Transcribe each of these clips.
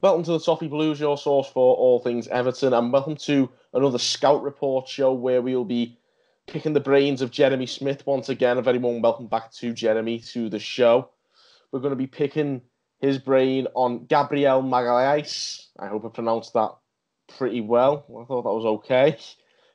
welcome to the Toffee Blues, your source for all things Everton, and welcome to another Scout Report show where we'll be picking the brains of Jeremy Smith once again. A very warm welcome back to Jeremy to the show. We're going to be picking his brain on Gabriel Magalhães. I hope I pronounced that pretty well. I thought that was okay.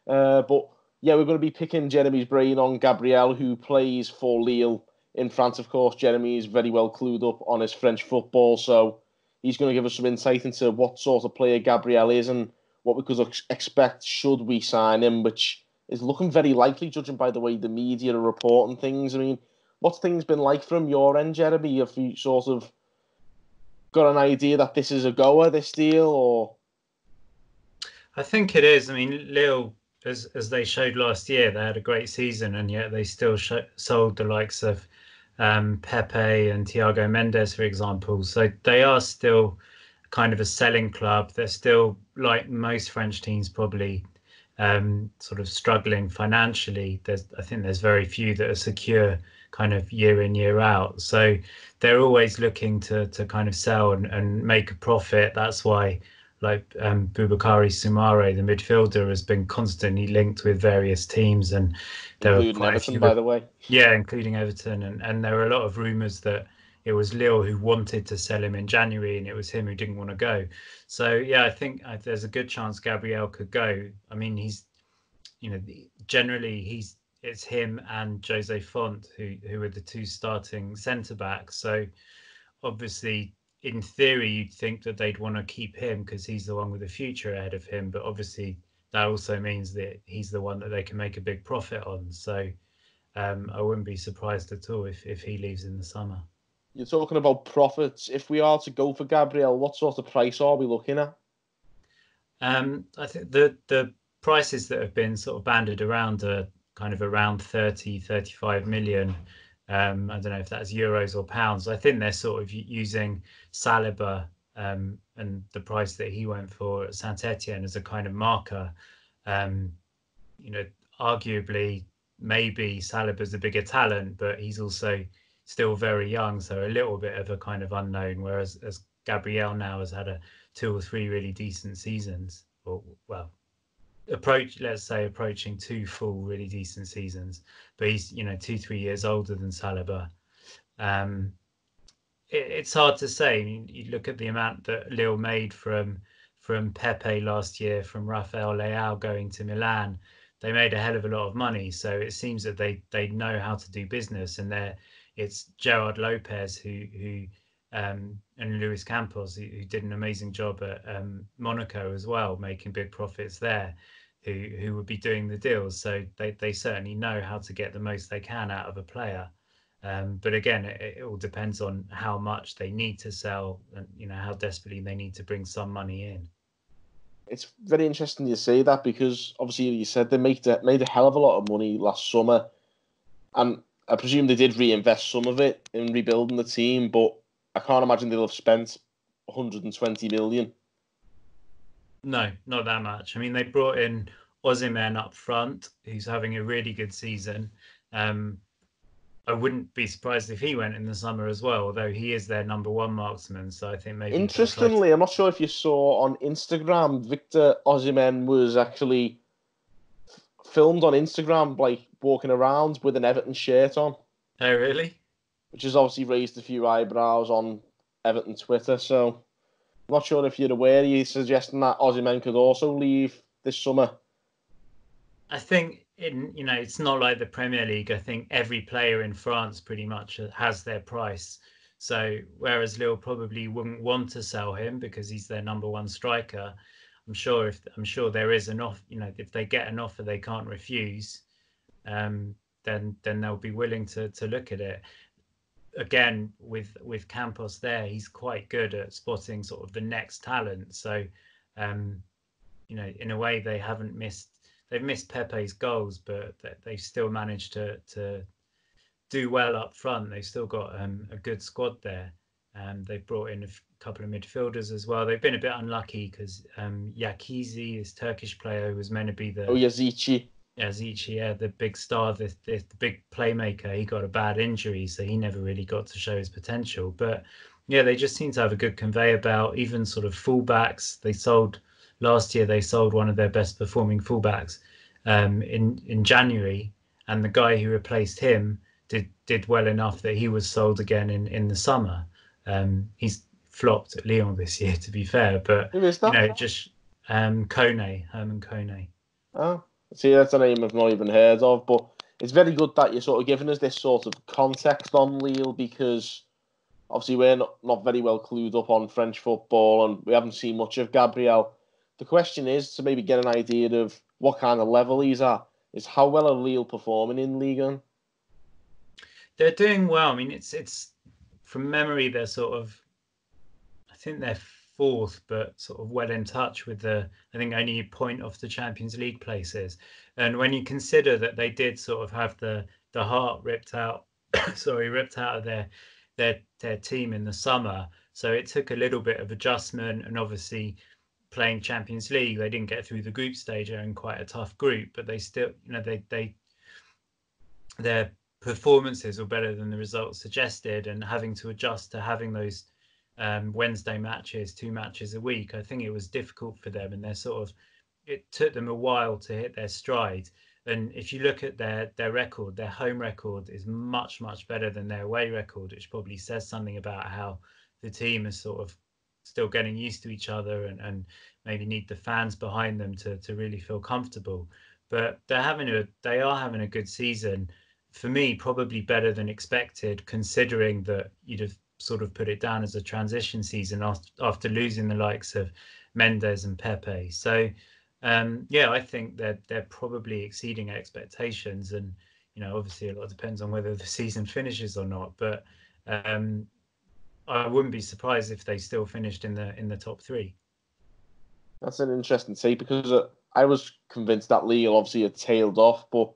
But yeah, we're going to be picking Jeremy's brain on Gabriel, who plays for Lille in France. Of course, Jeremy is very well clued up on his French football, so he's going to give us some insight into what sort of player Gabriel is and what we could expect should we sign him, which is looking very likely, judging by the way the media are reporting things. I mean, what's things been like from your end, Jeremy? Have you sort of got an idea that this is a goer, this deal, or? I think it is. I mean, Lille, as they showed last year, they had a great season, and yet they still sold the likes of Pepe and Thiago Mendes, for example. So they are still kind of a selling club. They're still, like most French teams, probably sort of struggling financially. I think there's very few that are secure kind of year in, year out. So they're always looking to kind of sell and make a profit. That's why, like Boubakary Soumaré, the midfielder, has been constantly linked with various teams, and there including were Everton, by the way. Yeah, including Everton, and there were a lot of rumours that it was Lille who wanted to sell him in January, and it was him who didn't want to go. So yeah, I think there's a good chance Gabriel could go. I mean, he's, generally it's him and Jose Font who are the two starting centre backs. So obviously, in theory, you'd think that they'd want to keep him because he's the one with the future ahead of him. But obviously, that also means that he's the one that they can make a big profit on. So I wouldn't be surprised at all if he leaves in the summer. You're talking about profits. If we are to go for Gabriel, what sort of price are we looking at? I think the prices that have been sort of banded around are kind of around 35 million. I don't know if that's euros or pounds. I think they're sort of using Saliba and the price that he went for at Saint-Etienne as a kind of marker. Arguably, maybe Saliba's a bigger talent, but he's also still very young, so a little bit of a kind of unknown, whereas as Gabriel now has had 2 or 3 really decent seasons, or approaching 2 full really decent seasons, but he's 2-3 years older than Saliba. It's hard to say. You look at the amount that Lille made from Pepe last year, from Rafael Leao going to Milan. They made a hell of a lot of money, so it seems that they know how to do business, and it's Gerard Lopez who and Luis Campos who did an amazing job at Monaco as well, making big profits there, who would be doing the deals. So they certainly know how to get the most they can out of a player. But again, it all depends on how much they need to sell and how desperately they need to bring some money in. It's very interesting you say that, because obviously you said they made a hell of a lot of money last summer, and I presume they did reinvest some of it in rebuilding the team, but I can't imagine they'll have spent 120 million. No, not that much. I mean, they brought in Osimhen up front, who's having a really good season. I wouldn't be surprised if he went in the summer as well, although he is their number 1 marksman. So I think maybe. Interestingly, I'm not sure if you saw on Instagram, Victor Osimhen was actually filmed on Instagram, like walking around with an Everton shirt on. Oh, really? Which has obviously raised a few eyebrows on Everton Twitter. So I'm not sure if you're aware. You're suggesting that Osimhen could also leave this summer. I think it's not like the Premier League. I think every player in France pretty much has their price. So whereas Lille probably wouldn't want to sell him because he's their number 1 striker, I'm sure there is an offer. If they get an offer they can't refuse, then they'll be willing to look at it. Again, with Campos there, he's quite good at spotting sort of the next talent. So, in a way, they've missed Pepe's goals, but they've still managed to do well up front. They've still got a good squad there. They've brought in a couple of midfielders as well. They've been a bit unlucky because Yakizi, this Turkish player who was meant to be Yazici, the big star, the big playmaker, he got a bad injury, so he never really got to show his potential. But Yeah, they just seem to have a good conveyor belt. Even sort of fullbacks, last year. They sold one of their best performing fullbacks in January, and the guy who replaced him did well enough that he was sold again in the summer. He's flopped at Lyon this year, to be fair, but Who is that? it just Herman Kone. Oh, see, that's a name I've not even heard of, but it's very good that you're sort of giving us this sort of context on Lille because obviously we're not very well clued up on French football and we haven't seen much of Gabriel. The question is to maybe get an idea of what kind of level he's at, is how well are Lille performing in Ligue 1? They're doing well. I mean, it's from memory, they're sort of, I think they're fourth, but sort of well in touch with I think only a point off the Champions League places. And when you consider that they did sort of have the heart ripped out, ripped out of their team in the summer, so it took a little bit of adjustment. And obviously, playing Champions League, they didn't get through the group stage. They're in quite a tough group, but they still, their performances were better than the results suggested, and having to adjust to having those Wednesday matches, 2 matches a week, I think it was difficult for them, and it took them a while to hit their stride. And if you look at their record, their home record is much, much better than their away record, which probably says something about how the team is sort of still getting used to each other and maybe need the fans behind them to really feel comfortable. But they are having a good season. For me, probably better than expected, considering that you'd have sort of put it down as a transition season after losing the likes of Mendes and Pepe. So, I think that they're probably exceeding expectations. And, obviously a lot depends on whether the season finishes or not. But I wouldn't be surprised if they still finished in the top 3. That's an interesting take because I was convinced that Lille obviously had tailed off, but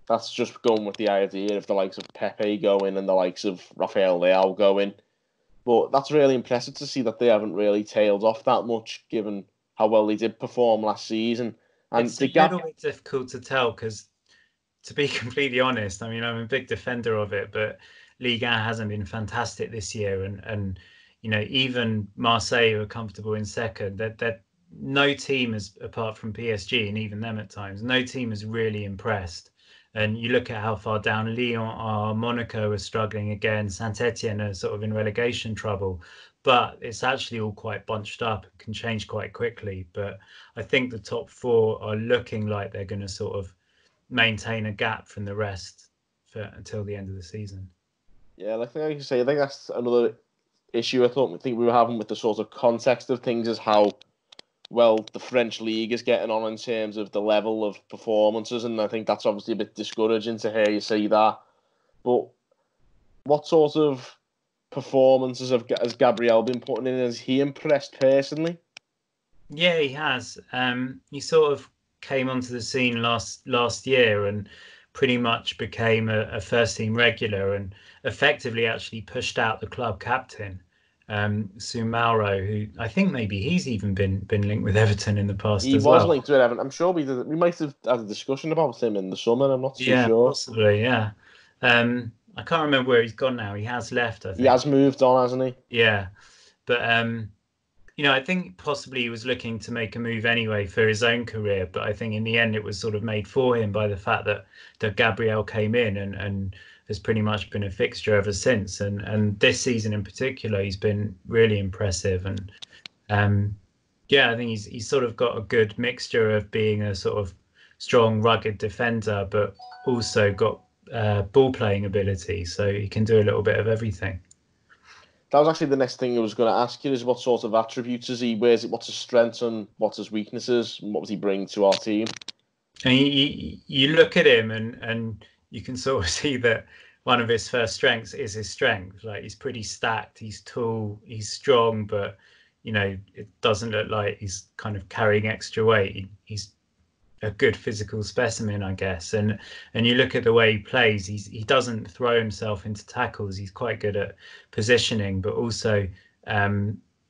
that's just going with the idea of the likes of Pepe going and the likes of Rafael Leao going. But that's really impressive to see that they haven't really tailed off that much, given how well they did perform last season. And It's a little bit difficult to tell because, to be completely honest, I mean, I'm a big defender of it, but Ligue 1 hasn't been fantastic this year. And even Marseille, who are comfortable in second, that no team is, apart from PSG and even them at times, no team has really impressed. And you look at how far down Lyon are, Monaco are struggling again, Saint-Etienne are sort of in relegation trouble. But it's actually all quite bunched up and can change quite quickly. But I think the top 4 are looking like they're going to sort of maintain a gap from the rest until the end of the season. Yeah, like I can say, I think that's another issue I think we were having with the sort of context of things is how well the French league is getting on in terms of the level of performances, and I think that's obviously a bit discouraging to hear you say that. But what sort of performances has Gabriel been putting in? Has he impressed personally? Yeah, he has. He sort of came onto the scene last year and pretty much became a first team regular and effectively actually pushed out the club captain, Mauro, who I think maybe he's even been linked with Everton in the past He as was well. linked to Everton. I'm sure we might have had a discussion about him in the summer. I'm not too Yeah, sure. possibly. Yeah. I can't remember where he's gone now. He has left, I He think. has moved on, hasn't he? Yeah, but I think possibly he was looking to make a move anyway for his own career, but I think in the end it was sort of made for him by the fact that Gabriel came in and has pretty much been a fixture ever since. And this season in particular, he's been really impressive. And I think he's sort of got a good mixture of being a sort of strong, rugged defender, but also got ball playing ability, so he can do a little bit of everything. That was actually the next thing I was going to ask you: is what sort of attributes is he? What's his strengths and what's his weaknesses? And what does he bring to our team? And you look at him and you can sort of see that one of his first strengths is his strength. Like, he's pretty stacked, he's tall, he's strong, but it doesn't look like he's kind of carrying extra weight. He's a good physical specimen, I guess. And you look at the way he plays, he doesn't throw himself into tackles. He's quite good at positioning, but also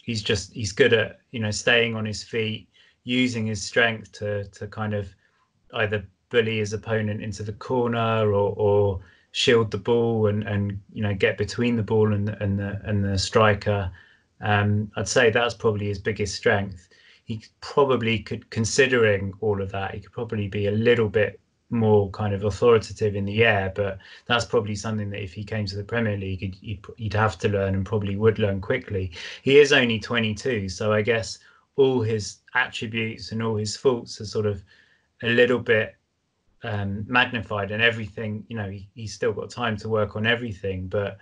he's good at staying on his feet, using his strength to kind of either bully his opponent into the corner or shield the ball and get between the ball and the striker. I'd say that's probably his biggest strength. He probably could, considering all of that, he could probably be a little bit more kind of authoritative in the air, but that's probably something that if he came to the Premier League, he'd have to learn and probably would learn quickly. He is only 22, so I guess all his attributes and all his faults are sort of a little bit magnified, and everything, he's still got time to work on everything. But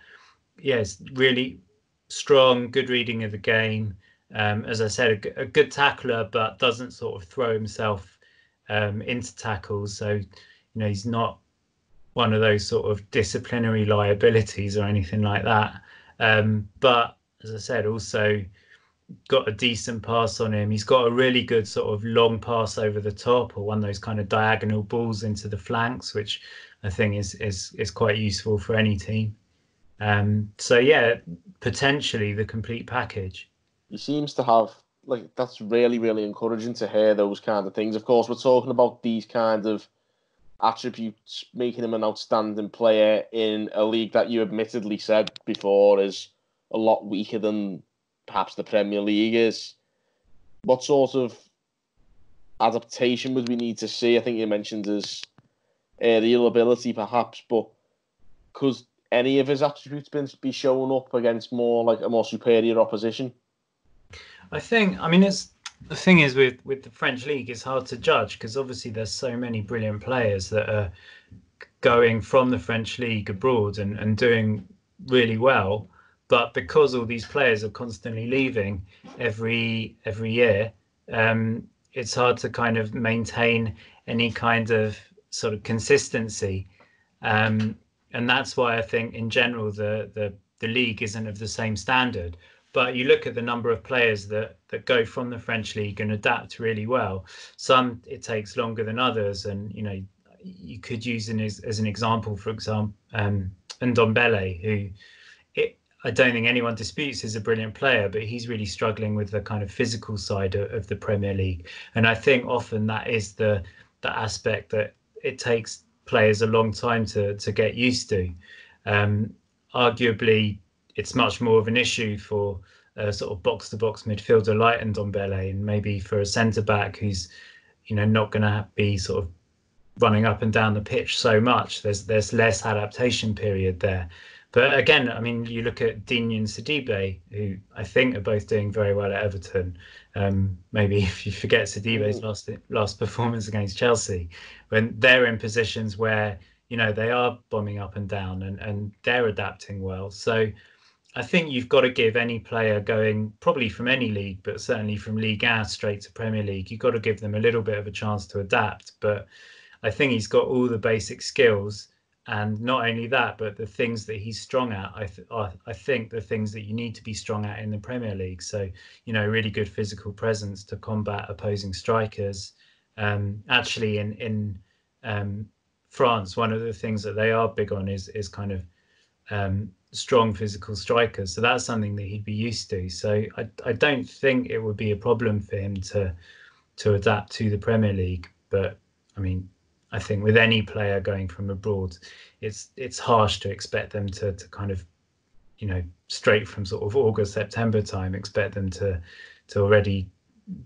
yeah, it's really strong, good reading of the game. As I said, a good tackler, but doesn't sort of throw himself into tackles. So, he's not one of those sort of disciplinary liabilities or anything like that. But as I said, also got a decent pass on him. He's got a really good sort of long pass over the top, or one of those kind of diagonal balls into the flanks, which I think is quite useful for any team. So yeah, potentially the complete package. He seems to have, that's really, really encouraging to hear those kind of things. Of course, we're talking about these kind of attributes making him an outstanding player in a league that you admittedly said before is a lot weaker than perhaps the Premier League is. What sort of adaptation would we need to see? I think you mentioned his aerial ability, perhaps, but could any of his attributes be showing up against a more superior opposition? I mean, it's the thing is with the French league, it's hard to judge because obviously there's so many brilliant players that are going from the French league abroad and doing really well. But because all these players are constantly leaving every year, it's hard to kind of maintain any kind of sort of consistency. And that's why I think in general the league isn't of the same standard. But you look at the number of players that go from the French league and adapt really well. Some it takes longer than others, and you could use as an example, for example, Ndombele, who I don't think anyone disputes is a brilliant player, but he's really struggling with the kind of physical side of the Premier League. And I think often that is the aspect that it takes players a long time to get used to. Arguably, it's much more of an issue for a sort of box-to-box midfielder like Ndombele, and maybe for a centre-back who's not going to be sort of running up and down the pitch so much. There's less adaptation period there. But again, I mean, you look at Digne and Sidibe, who I think are both doing very well at Everton. Maybe if you forget Sidibe's last performance against Chelsea, when they're in positions where, they are bombing up and down and they're adapting well. So I think you've got to give any player going probably from any league, but certainly from Ligue 1 straight to Premier League, you've got to give them a little bit of a chance to adapt. But I think he's got all the basic skills. And not only that, but the things that he's strong at, I think the things that you need to be strong at in the Premier League. So, really good physical presence to combat opposing strikers. Actually, in France, one of the things that they are big on is kind of strong physical strikers. So that's something that he'd be used to. So I don't think it would be a problem for him to adapt to the Premier League. But I mean, I think with any player going from abroad, it's harsh to expect them to kind of, straight from sort of August, September time, expect them to already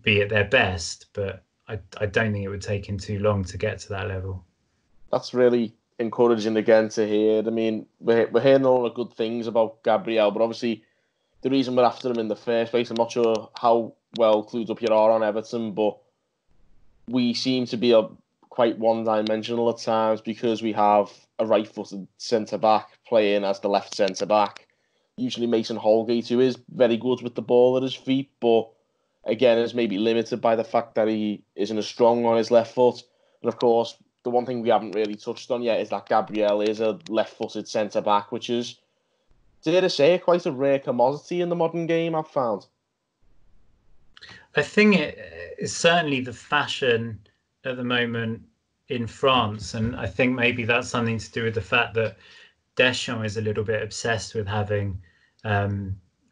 be at their best. But I don't think it would take him too long to get to that level. That's really encouraging again to hear. I mean, we're hearing all the good things about Gabriel, but obviously the reason we're after him in the first place, I'm not sure how well clued up you are on Everton, but we seem to be quite one-dimensional at times because we have a right-footed centre-back playing as the left centre-back. Usually Mason Holgate, who is very good with the ball at his feet, but again is maybe limited by the fact that he isn't as strong on his left foot. And of course, the one thing we haven't really touched on yet is that Gabriel is a left-footed centre-back, which is, dare I say, quite a rare commodity in the modern game, I've found. I think it is certainly the fashion at the moment in France, and I think maybe that's something to do with the fact that Deschamps is a little bit obsessed with having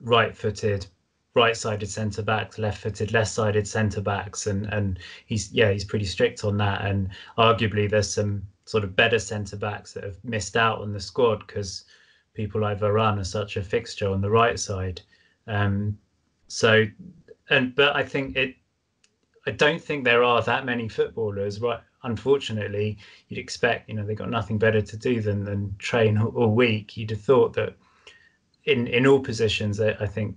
right-footed, right-sided centre-backs, left-footed, left-sided centre-backs, and he's pretty strict on that. And arguably there's some sort of better centre backs that have missed out on the squad because people like Varane are such a fixture on the right side. But I think I don't think there are that many footballers, right? Unfortunately, you'd expect, they've got nothing better to do than train all week. You'd have thought that in all positions, I think,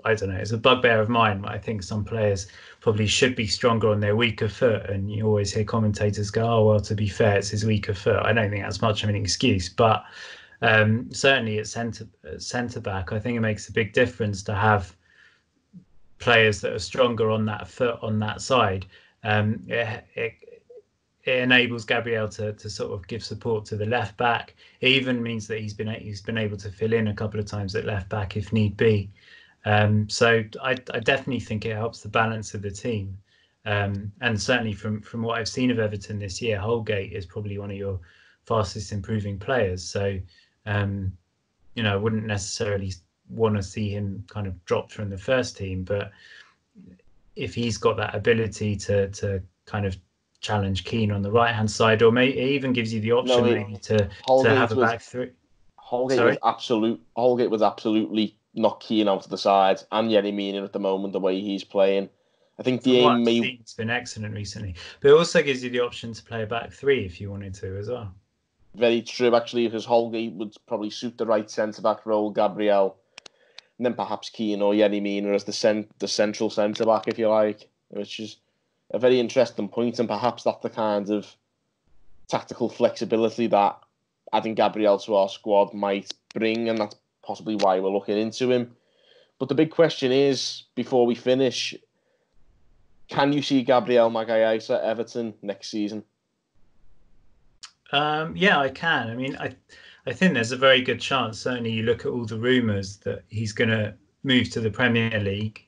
I don't know, it's a bugbear of mine. I think some players probably should be stronger on their weaker foot. And you always hear commentators go, oh, well, to be fair, it's his weaker foot. I don't think that's much of an excuse. But certainly at centre back, I think it makes a big difference to have players that are stronger on that foot, on that side. It enables Gabriel to sort of give support to the left back. It even means that he's been able to fill in a couple of times at left back if need be. So I definitely think it helps the balance of the team. And certainly from what I've seen of Everton this year, Holgate is probably one of your fastest improving players. So I wouldn't necessarily want to see him kind of dropped from the first team, but if he's got that ability to kind of challenge Keane on the right hand side, or maybe it even gives you the option to have a back three. Holgate was absolutely not Keane out of the side, and Yerry Mina at the moment, the way he's playing. I think he's been excellent recently, but it also gives you the option to play a back three if you wanted to as well. Very true, actually, because Holgate would probably suit the right centre back role, Gabriel, and then perhaps Keane or Yerry Mina as the central centre back, if you like, which is a very interesting point, and perhaps that's the kind of tactical flexibility that adding Gabriel to our squad might bring, and that's possibly why we're looking into him. But the big question is, before we finish, can you see Gabriel Magalhães at Everton next season? Yeah, I can. I mean, I think there's a very good chance. Certainly, you look at all the rumours that he's going to move to the Premier League,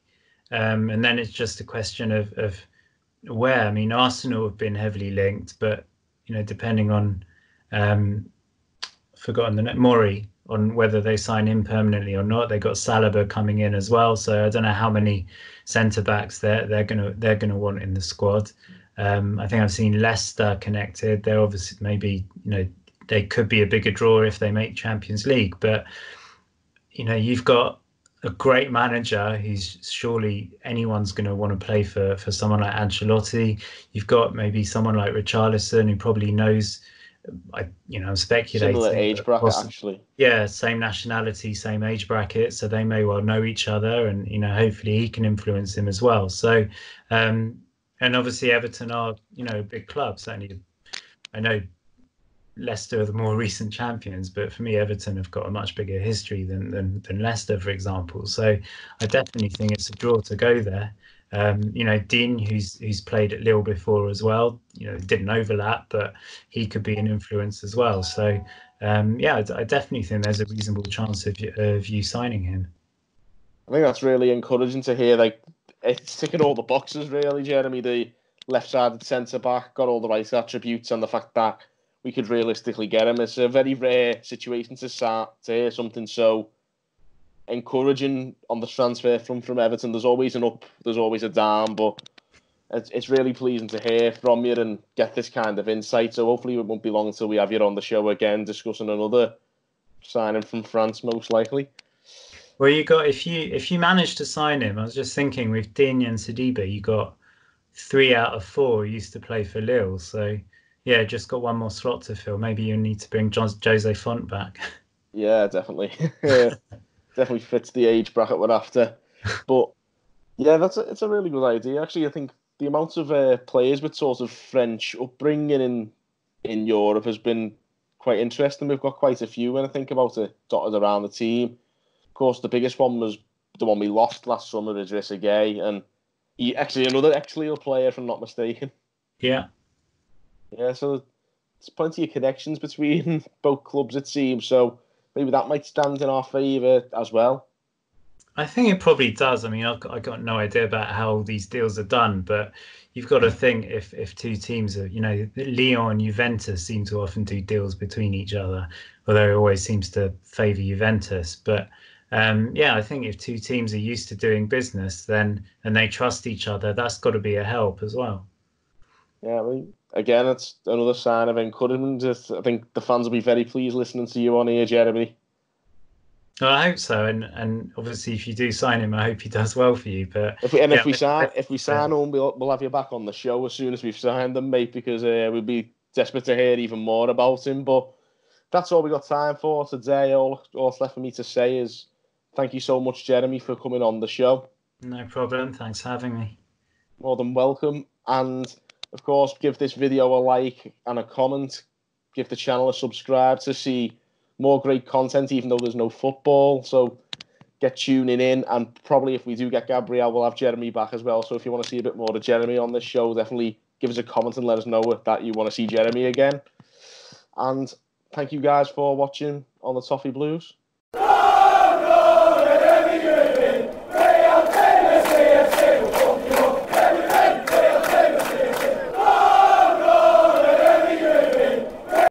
and then it's just a question of where. I mean, Arsenal have been heavily linked, but depending on Mori, on whether they sign him permanently or not. They got Saliba coming in as well, so I don't know how many centre backs they're gonna want in the squad. I think I've seen Leicester connected. They're obviously maybe they could be a bigger draw if they make Champions League, but you've got a great manager who's surely anyone's going to want to play for someone like Ancelotti. You've got maybe someone like Richarlison who probably knows. I'm speculating. Similar age bracket, actually. Yeah, same nationality, same age bracket, so they may well know each other, and hopefully he can influence him as well. So, and obviously Everton are a big club. Certainly, I know Leicester are the more recent champions, but for me, Everton have got a much bigger history than Leicester, for example. So, I definitely think it's a draw to go there. Dean, who's played at Lille before as well, didn't overlap, but he could be an influence as well. So, I definitely think there's a reasonable chance of you signing him. I think that's really encouraging to hear. Like, it's ticking all the boxes, really, Jeremy. The left-sided centre-back got all the right attributes, and the fact that we could realistically get him. It's a very rare situation to hear something so encouraging on the transfer from Everton. There's always an up, there's always a down, but it's really pleasing to hear from you and get this kind of insight. So hopefully it won't be long until we have you on the show again discussing another signing from France, most likely. Well, if you manage to sign him, I was just thinking with Digne and Sidibe, you got 3 out of 4 who used to play for Lille. So yeah, just got one more slot to fill. Maybe you need to bring Jose Font back. Yeah, definitely. Definitely fits the age bracket we're after. But yeah, it's a really good idea. Actually, I think the amount of players with sort of French upbringing in Europe has been quite interesting. We've got quite a few when I think about it, dotted around the team. Of course, the biggest one was the one we lost last summer, Idrissa Gueye, and he actually another ex-Lille player, if I'm not mistaken. Yeah. Yeah, so there's plenty of connections between both clubs, it seems. So maybe that might stand in our favour as well. I think it probably does. I mean, I got no idea about how these deals are done, but you've got to think if two teams are, Lyon and Juventus seem to often do deals between each other, although it always seems to favour Juventus. But I think if two teams are used to doing business, then and they trust each other, that's got to be a help as well. Yeah, I mean, again, it's another sign of encouragement. I think the fans will be very pleased listening to you on here, Jeremy. Well, I hope so, and obviously, if you do sign him, I hope he does well for you. But if we sign him, we'll have you back on the show as soon as we've signed them, mate, because we'll be desperate to hear even more about him. But that's all we got time for today. All left for me to say is thank you so much, Jeremy, for coming on the show. No problem. Thanks for having me. More than welcome. And of course, give this video a like and a comment. Give the channel a subscribe to see more great content, even though there's no football. So get tuning in, and probably if we do get Gabriel, we'll have Jeremy back as well. So if you want to see a bit more of Jeremy on this show, definitely give us a comment and let us know that you want to see Jeremy again. And thank you guys for watching on the Toffee Blues.